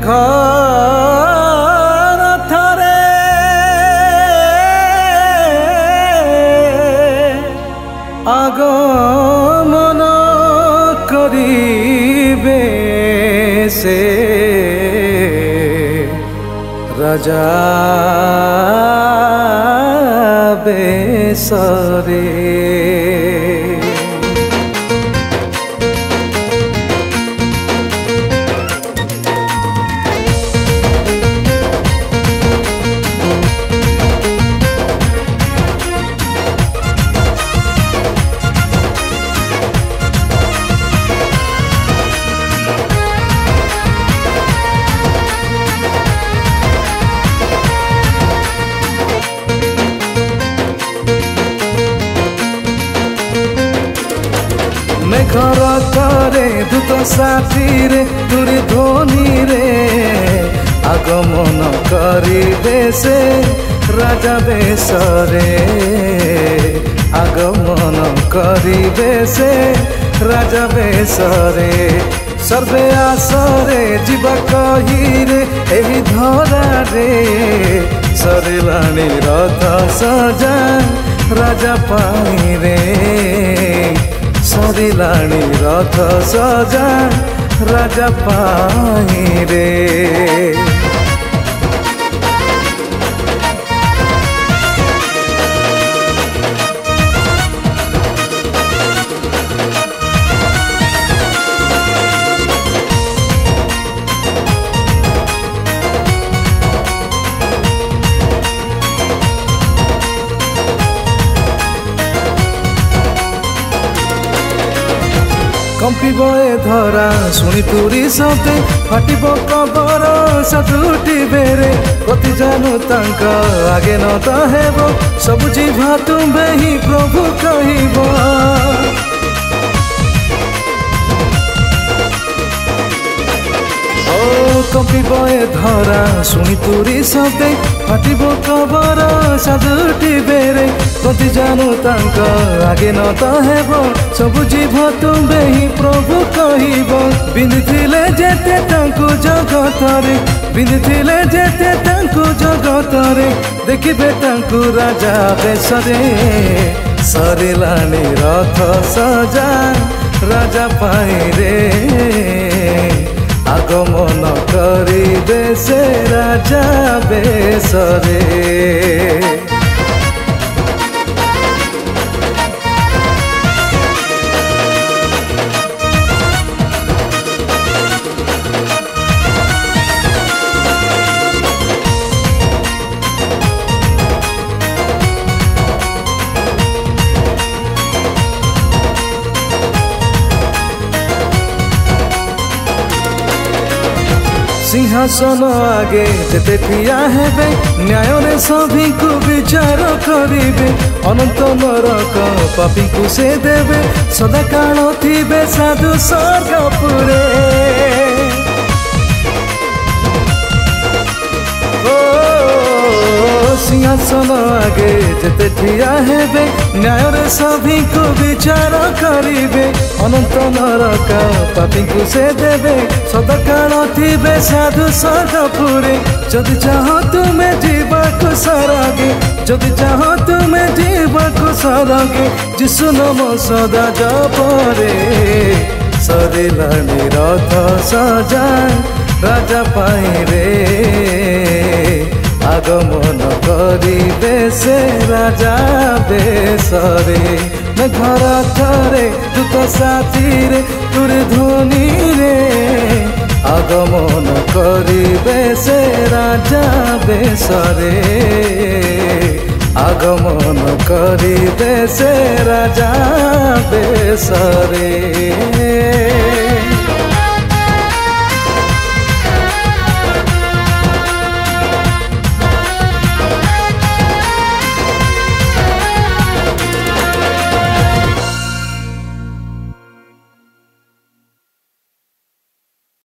मेघर थरे आगमन करिबे से राजा बेसरे। मेघर थरे दूत साथी रे तुरी ध्वनि रे आगमन करिबे से राजा बेसरे। आगमन करिबे से राजा बेसरे। सर्वे आसरे जीवा कही रे एही धरा रे सरिलाणी रथ सजा राजा पाई रे। सरिलाणी रथ सजा राजा पाई रे। कंपिब ए धरा शुणी तुरी शब्दे फाटिब कबर साधुटी बेरे प्रति जानू तांक आगे न तो हेब सब जीवा तुम्बे ही प्रभु कहिब। कंपिब ए धरा शुणी तुरी शब्दे फाटिब कबर साधुटी बेरे प्रति जानू तांक आगे न तो हेब सब जीव तुम्बे ही प्रभु कहिब। बिंदिथिले जेते तांकु जगतरे बिंदिथिले जेते तांकु जगतरे देखिबे तांकु राजा बेसरे। सरिलाणी रथ सजा राजा पाई रे आगमन करिबे से राजा बेसरे। सिंहासन आगे जेते ठिया हेबे न्याय रे सभी को विचार करिबे। अनंत नरक पापी को से देबे सदा काल थिबे साधु स्वर्गपुरे। सिंहासन आगे जेते ठिया हेबे न्याय रे सभी को विचार करिबे। अनंत नरक पापी को से देबे सदा काल थिबे साधु स्वर्गपुरे। जदि चाह तुमे जीवाको सरगे जदि चाह तुमे जीवाको सरगे जिसु नाम सदा जपरे। सरिलाणी रथ सजा राजा पाई रे आगमन करिबे से राजा बेसरे। मेघर थरे दूत साथी रे तुरी ध्वनि रे आगमन करिबे से राजा बेसरे। आगमन करिबे से राजा बेसरे।